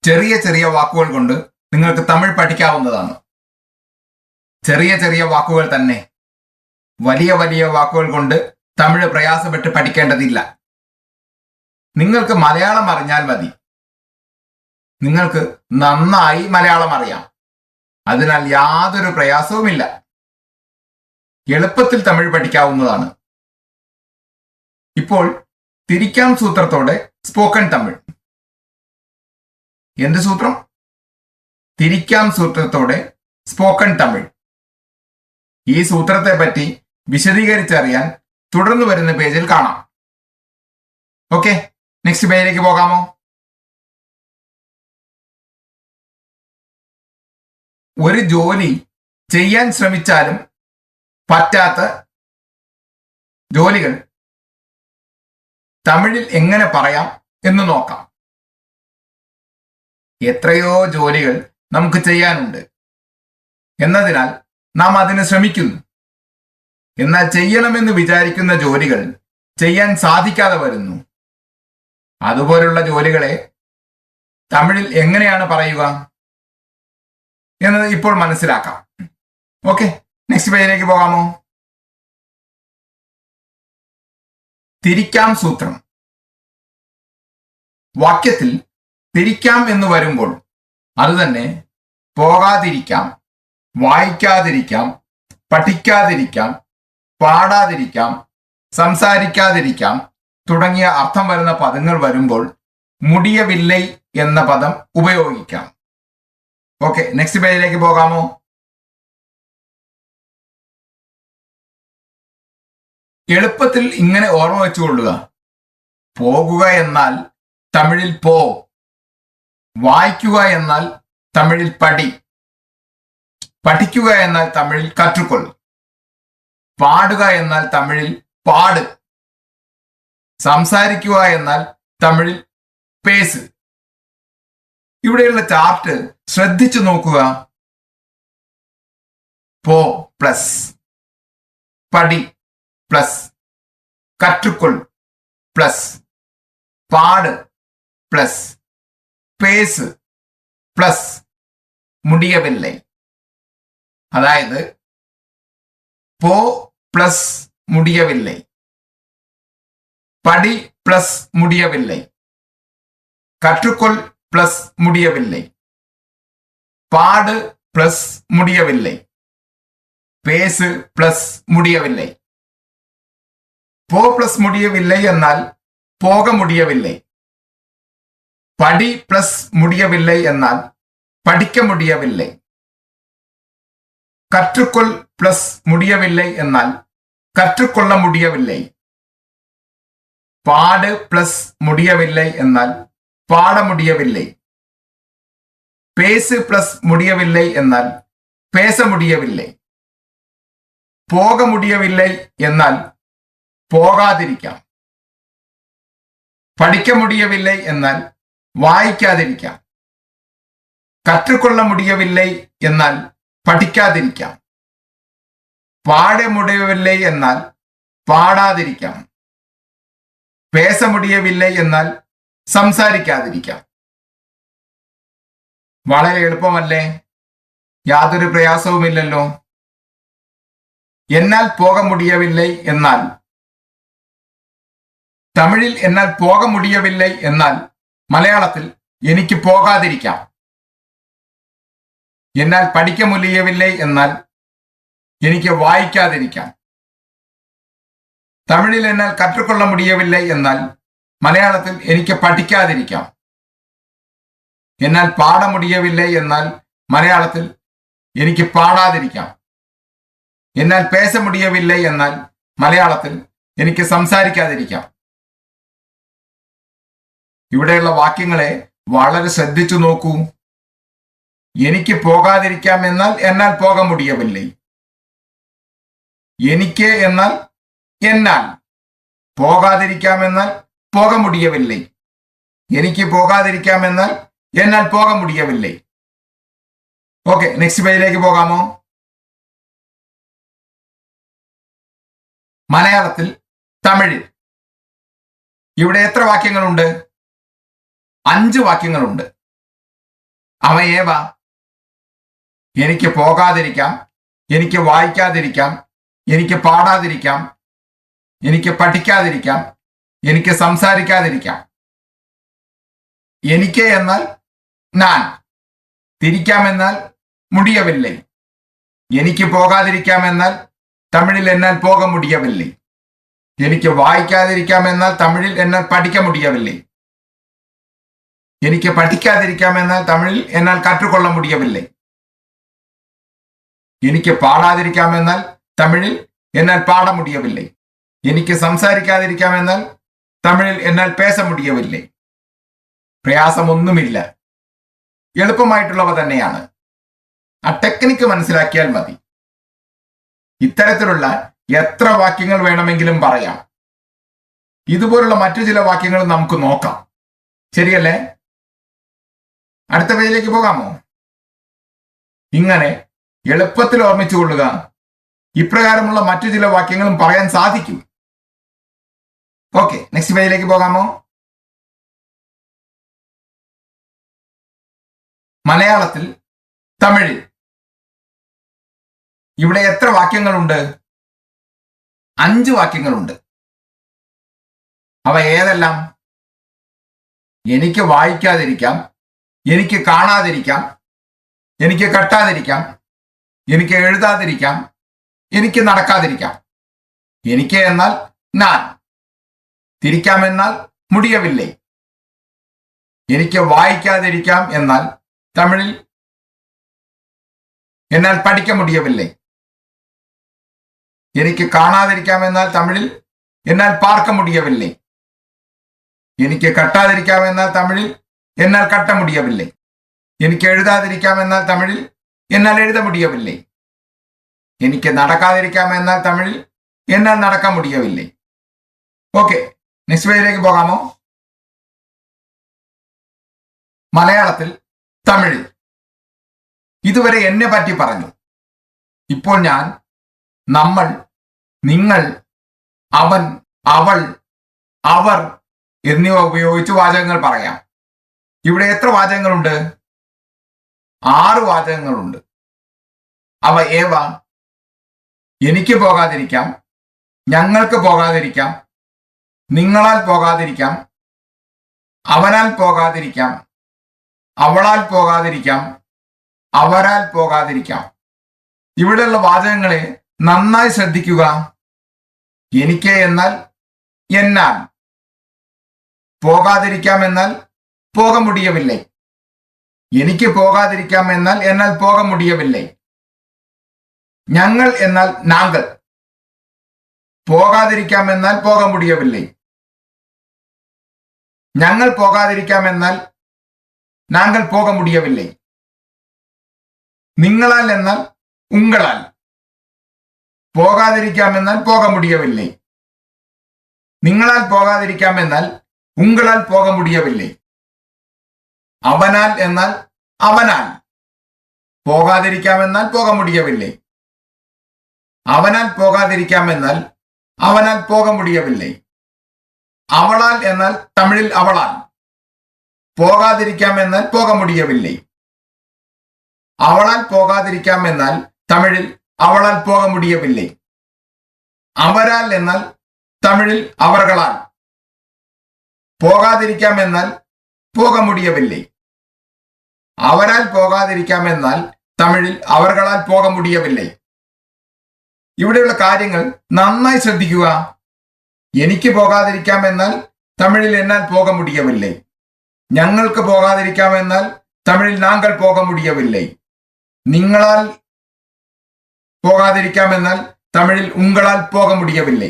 ചെറിയ ചെറിയ വാക്കുകൾ കൊണ്ട് നിങ്ങൾക്ക് തമിഴ് പഠിക്കാവുന്നതാണ്. ചെറിയ ചെറിയ വാക്കുകൾ തന്നെ. വലിയ വലിയ വാക്കുകൾ കൊണ്ട് തമിഴ് പ്രയാസപ്പെട്ട് പഠിക്കേണ്ടതില്ല. നിങ്ങൾക്ക് മലയാളം അറിഞ്ഞാൽ മതി. നിങ്ങൾക്ക് നന്നായി മലയാളം അറിയാം. അതിനാൽ യാതൊരു പ്രയാസവുമില്ല. എളുപ്പത്തിൽ തമിഴ് പഠിക്കാവുന്നതാണ്. ഇപ്പോൾ തിരിക്കാം സൂത്രത്തോടെ സ്പോക്കൺ തമിഴ്. എന്ത് സൂത്രം? തിരിക്കാം സൂത്രത്തോടെ സ്പോക്കൺ തമിഴ്. ഈ സൂത്രത്തെ പറ്റി വിശദീകരിച്ചറിയാൻ തുടർന്ന് വരുന്ന പേജിൽ കാണാം. ഓക്കെ, നെക്സ്റ്റ് പേജിലേക്ക് പോകാമോ? ഒരു ജോലി ചെയ്യാൻ ശ്രമിച്ചാലും പറ്റാത്ത ജോലികൾ തമിഴിൽ എങ്ങനെ പറയാം എന്ന് നോക്കാം. എത്രയോ ജോലികൾ നമുക്ക് ചെയ്യാനുണ്ട് എന്നതിനാൽ നാം അതിന് ശ്രമിക്കുന്നു. എന്നാൽ ചെയ്യണമെന്ന് വിചാരിക്കുന്ന ജോലികൾ ചെയ്യാൻ സാധിക്കാതെ വരുന്നു. അതുപോലുള്ള ജോലികളെ തമിഴിൽ എങ്ങനെയാണ് പറയുക എന്നത് ഇപ്പോൾ മനസ്സിലാക്കാം. ഓക്കെ, നെക്സ്റ്റ് പേജിലേക്ക് പോകാമോ? തിരിക്കാം സൂത്രം. വാക്യത്തിൽ തിരിക്കാം എന്ന് വരുമ്പോൾ അത് തന്നെ പോകാതിരിക്കാം, വായിക്കാതിരിക്കാം, പഠിക്കാതിരിക്കാം, പാടാതിരിക്കാം, സംസാരിക്കാതിരിക്കാം തുടങ്ങിയ അർത്ഥം വരുന്ന പദങ്ങൾ വരുമ്പോൾ മുടിയവില്ലൈ എന്ന പദം ഉപയോഗിക്കാം. ഓക്കെ, നെക്സ്റ്റ് പേജിലേക്ക് പോകാമോ? എളുപ്പത്തിൽ ഇങ്ങനെ ഓർമ്മ വെച്ചുകൊള്ളുക. പോകുക എന്നാൽ തമിഴിൽ പോ, വായിക്കുക എന്നാൽ തമിഴിൽ പടി, പഠിക്കുക എന്നാൽ തമിഴിൽ കற்றுക്കൊൾ, പാടുക എന്നാൽ തമിഴിൽ പാട്, സംസാരിക്കുക എന്നാൽ തമിഴിൽ പേസ്. ഇവിടെയുള്ള ചാർട്ട് ശ്രദ്ധിച്ചു നോക്കുക. പോ പ്ലസ്, പടി പ്ലസ്, കற்றுക്കൊൾ പ്ലസ്, പാട് പ്ലസ്, പേസ് പ്ലസ്, മുടിയവില്ലൈ. അതായത് പോ പ്ലസ് മുടിയവില്ലൈ, പടി പ്ലസ് മുടിയവില്ലൈ, കற்றுക്കൊൾ പ്ലസ് മുടിയവില്ലൈ, പാട് പ്ലസ് മുടിയവില്ലൈ, പേസ് പ്ലസ് മുടിയവില്ലൈ. പോ പ്ലസ് മുടിയവില്ലൈ എന്നാൽ പോക മുടിയവില്ലൈ. പടി പ്ലസ് മുടിയവില്ലൈ എന്നാൽ പഠിക്ക മുടിയവില്ലൈ. കற்றுക്കൊൾ പ്ലസ് മുടിയവില്ലൈ എന്നാൽ കற்றுക്കൊള്ള മുടിയവില്ലൈ. പാട് പ്ലസ് മുടിയവില്ലൈ എന്നാൽ പാട മുടിയവില്ലൈ. പേസ് പ്ലസ് മുടിയവില്ലൈ എന്നാൽ പേസ മുടിയവില്ലൈ. പോക മുടിയവില്ലൈ എന്നാൽ പോകാതിരിക്കാം. പഠിക്ക മുടിയവില്ലൈ എന്നാൽ വായിക്കാതിരിക്കാം. കற்றுക്കൊള്ള മുടിയവില്ലൈ എന്നാൽ പഠിക്കാതിരിക്കാം. പാട മുടിയവില്ലൈ എന്നാൽ പാടാതിരിക്കാം. പേസ മുടിയവില്ലൈ എന്നാൽ സംസാരിക്കാതിരിക്കാം. വളരെ എളുപ്പമല്ലേ? യാതൊരു പ്രയാസവുമില്ലല്ലോ. എന്നാൽ പോക മുടിയവില്ലൈ എന്നാൽ തമിഴിൽ എന്നാൽ പോക മുടിയവില്ലൈ എന്നാൽ മലയാളത്തിൽ എനിക്ക് പോകാതിരിക്കാം. എന്നാൽ പഠിക്ക മുടിയവില്ലൈ എന്നാൽ എനിക്ക് വായിക്കാതിരിക്കാം. തമിഴിൽ എന്നാൽ കற்றுക്കൊള്ള മുടിയവില്ലൈ എന്നാൽ മലയാളത്തിൽ എനിക്ക് പഠിക്കാതിരിക്കാം. എന്നാൽ പാട മുടിയവില്ലൈ എന്നാൽ മലയാളത്തിൽ എനിക്ക് പാടാതിരിക്കാം. എന്നാൽ പേസ മുടിയവില്ലൈ എന്നാൽ മലയാളത്തിൽ എനിക്ക് സംസാരിക്കാതിരിക്കാം. ഇവിടെയുള്ള വാക്യങ്ങളെ വളരെ ശ്രദ്ധിച്ചു നോക്കൂ. എനിക്ക് പോകാതിരിക്കാം എന്നാൽ പോക മുടിയവില്ലൈ. എനിക്ക് എന്നാൽ പോകാതിരിക്കാം എന്നാൽ പോക മുടിയവില്ലൈ. എനിക്ക് പോകാതിരിക്കാം എന്നാൽ പോക മുടിയവില്ലൈ. ഓക്കെ, നെക്സ്റ്റ് പേജിലേക്ക് പോകാമോ? മലയാളത്തിൽ തമിഴിൽ ഇവിടെ എത്ര വാക്യങ്ങളുണ്ട്? 5 വാക്യങ്ങളുണ്ട്. അവ ഏവ? എനിക്ക് പോകാതിരിക്കാം, എനിക്ക് വായിക്കാതിരിക്കാം, എനിക്ക് പാടാതിരിക്കാം, എനിക്ക് പഠിക്കാതിരിക്കാം, എനിക്ക് സംസാരിക്കാതിരിക്കാം. എനിക്ക് എന്നാൽ ഞാൻ, തിരിക്കാമെന്നാൽ മുടിയവില്ലേ. എനിക്ക് പോകാതിരിക്കാമെന്നാൽ തമിഴിൽ എന്നാൽ പോക മുടിയവില്ലേ. എനിക്ക് വായിക്കാതിരിക്കാമെന്നാൽ തമിഴിൽ എന്നാൽ പഠിക്ക മുടിയവില്ലേ. എനിക്ക് പഠിക്കാതിരിക്കാമെന്നാൽ തമിഴിൽ എന്നാൽ കற்றுകൊള്ള മുടിയവില്ലേ. എനിക്ക് പാടാതിരിക്കാമെന്നാൽ തമിഴിൽ എന്നാൽ പാട മുടിയവില്ലേ. എനിക്ക് സംസാരിക്കാതിരിക്കാമെന്നാൽ തമിഴിൽ എന്നാൽ പേസ മുടിയവില്ലേ. പ്രയാസമൊന്നുമില്ല, എളുപ്പമായിട്ടുള്ളവ തന്നെയാണ്. ആ ടെക്നിക്ക് മനസ്സിലാക്കിയാൽ മതി. ഇത്തരത്തിലുള്ള എത്ര വാക്യങ്ങൾ വേണമെങ്കിലും പറയാം. ഇതുപോലുള്ള മറ്റു ചില വാക്യങ്ങൾ നമുക്ക് നോക്കാം. ശരിയല്ലേ? അടുത്ത പേജിലേക്ക് പോകാമോ? ഇങ്ങനെ എളുപ്പത്തിൽ ഓർമ്മിച്ചുകൊള്ളുക. ഇപ്രകാരമുള്ള മറ്റു ചില വാക്യങ്ങളും പറയാൻ സാധിക്കും. ഓക്കെ, നെക്സ്റ്റ് പേജിലേക്ക് പോകാമോ? മലയാളത്തിൽ തമിഴിൽ ഇവിടെ എത്ര വാക്യങ്ങളുണ്ട്? 5 വാക്യങ്ങളുണ്ട്. അവ ഏതെല്ലാം? എനിക്ക് വായിക്കാതിരിക്കാം, എനിക്ക് കാണാതിരിക്കാം, എനിക്ക് കട്ടാതിരിക്കാം, എനിക്ക് എഴുതാതിരിക്കാം, എനിക്ക് നടക്കാതിരിക്കാം. എനിക്ക് എന്നാൽ ഞാൻ, തിരിക്കാമെന്നാൽ മുടിയവില്ലേ. എനിക്ക് വായിക്കാതിരിക്കാം എന്നാൽ തമിഴിൽ എന്നാൽ പഠിക്ക മുടിയവില്ലേ. എനിക്ക് കാണാതിരിക്കാം എന്നാൽ തമിഴിൽ എന്നാൽ പാർക്ക മുടിയവില്ലേ. എനിക്ക് കട്ടാതിരിക്കാം എന്നാൽ തമിഴിൽ എന്നാൽ കട്ട മുടിയവില്ലേ. എനിക്ക് എഴുതാതിരിക്കാം എന്നാൽ തമിഴിൽ എന്നാൽ എഴുത മുടിയവില്ലേ. എനിക്ക് നടക്കാതിരിക്കാം എന്നാൽ തമിഴിൽ എന്നാൽ നടക്ക മുടിയവില്ലേ. ഓക്കെ, നെക്സ്റ്റ് പേജിലേക്ക് പോകാമോ? മലയാളത്തിൽ തമിഴിൽ ഇതുവരെ എന്നെ പറ്റി പറഞ്ഞു. ഇപ്പോൾ ഞാൻ നമ്മൾ, നിങ്ങൾ, അവൻ, അവൾ, അവർ എന്നിവ ഉപയോഗിച്ച് വാചകങ്ങൾ പറയാം. ഇവിടെ എത്ര വാചകങ്ങളുണ്ട്? 6 വാചകങ്ങളുണ്ട്. അവ ഏവ? എനിക്ക് പോകാതിരിക്കാം, ഞങ്ങൾക്ക് പോകാതിരിക്കാം, നിങ്ങളാൽ പോകാതിരിക്കാം, അവനാൽ പോകാതിരിക്കാം, അവളാൽ പോകാതിരിക്കാം, അവരാൽ പോകാതിരിക്കാം. ഇവിടെയുള്ള വാചകങ്ങളെ നന്നായി ശ്രദ്ധിക്കുക. എനിക്ക് എന്നാൽ എന്നാൽ, പോകാതിരിക്കാം എന്നാൽ പോക മുടിയവില്ലേ. എനിക്ക് പോകാതിരിക്കാം എന്നാൽ എന്നാൽ പോക മുടിയവില്ലേ. ഞങ്ങൾ എന്നാൽ നാങ്കൾ, പോകാതിരിക്കാം എന്നാൽ പോക മുടിയവില്ലേ. ഞങ്ങൾ പോകാതിരിക്കാം എന്നാൽ നാങ്കൾ പോക മുടിയവില്ലേ. നിങ്ങളാൽ എന്നാൽ ഉങ്ങളാൽ, പോകാതിരിക്കാം എന്നാൽ പോക മുടിയവില്ലേ. നിങ്ങളാൽ പോകാതിരിക്കാം എന്നാൽ ഉങ്ങളാൽ പോക മുടിയവില്ലേ. അവനാൽ എന്നാൽ അവനാൽ, പോകാതിരിക്കാം എന്നാൽ പോക മുടിയവില്ലേ. അവനാൽ പോകാതിരിക്കാം എന്നാൽ അവനാൽ പോക മുടിയവില്ലേ. അവളാൽ എന്നാൽ തമിഴിൽ അവളാൽ, പോകാതിരിക്കാം എന്നാൽ പോക മുടിയവില്ലേ. അവളാൽ പോകാതിരിക്കാം എന്നാൽ തമിഴിൽ അവളാൽ പോക മുടിയവില്ലേ. അവരാൽ എന്നാൽ തമിഴിൽ അവർകളാൽ, പോകാതിരിക്കാം എന്നാൽ പോക മുടിയവില്ലേ. അവരാൽ പോകാതിരിക്കാം എന്നാൽ തമിഴിൽ അവർകളാൽ പോക മുടിയവില്ലേ. ഇവിടെയുള്ള കാര്യങ്ങൾ നന്നായി ശ്രദ്ധിക്കുക. എനിക്ക് പോകാതിരിക്കാം എന്നാൽ തമിഴിൽ എന്നാൽ പോക മുടിയവില്ലേ. ഞങ്ങൾക്ക് പോകാതിരിക്കാം എന്നാൽ തമിഴിൽ നാങ്കൾ പോക മുടിയവില്ലേ. നിങ്ങളാൽ പോകാതിരിക്കാം എന്നാൽ തമിഴിൽ ഉങ്ങളാൽ പോക മുടിയവില്ലേ.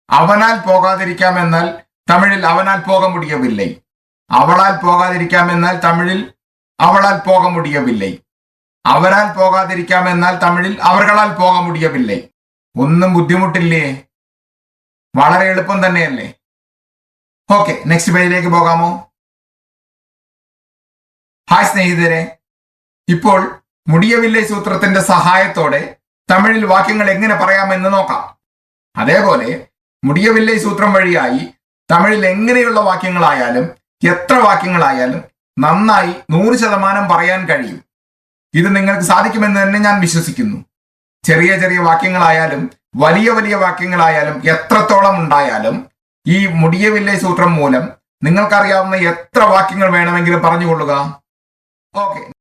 അവനാൽ പോകാതിരിക്കാം എന്നാൽ തമിഴിൽ അവനാൽ പോക മുടിയവില്ലേ. അവളാൽ പോകാതിരിക്കാം എന്നാൽ തമിഴിൽ അവളാൽ പോക മുടിയവില്ലേ. അവരാൽ പോകാതിരിക്കാം എന്നാൽ തമിഴിൽ അവർകളാൽ പോക മുടിയവില്ലേ. ഒന്നും ബുദ്ധിമുട്ടില്ലേ? വളരെ എളുപ്പം തന്നെയല്ലേ? ഓക്കെ, നെക്സ്റ്റ് പേജിലേക്ക് പോകാമോ? ഹായ് സ്നേഹിതരെ, ഇപ്പോൾ മുടിയവില്ലേ സൂത്രത്തിന്റെ സഹായത്തോടെ തമിഴിൽ വാക്യങ്ങൾ എങ്ങനെ പറയാമെന്ന് നോക്കാം. അതേപോലെ മുടിയവില്ലേ സൂത്രം വഴിയായി തമിഴിൽ എങ്ങനെയുള്ള വാക്യങ്ങളായാലും എത്ര വാക്യങ്ങളായാലും നന്നായി 100% പറയാൻ കഴിയും. ഇത് നിങ്ങൾക്ക് സാധിക്കുമെന്ന് തന്നെ ഞാൻ വിശ്വസിക്കുന്നു. ചെറിയ ചെറിയ വാക്യങ്ങളായാലും വലിയ വലിയ വാക്യങ്ങളായാലും എത്രത്തോളം ഉണ്ടായാലും ഈ മുടിയവില്ലേ സൂത്രം മൂലം നിങ്ങൾക്കറിയാവുന്ന എത്ര വാക്യങ്ങൾ വേണമെങ്കിലും പറഞ്ഞുകൊള്ളുക. ഓക്കെ.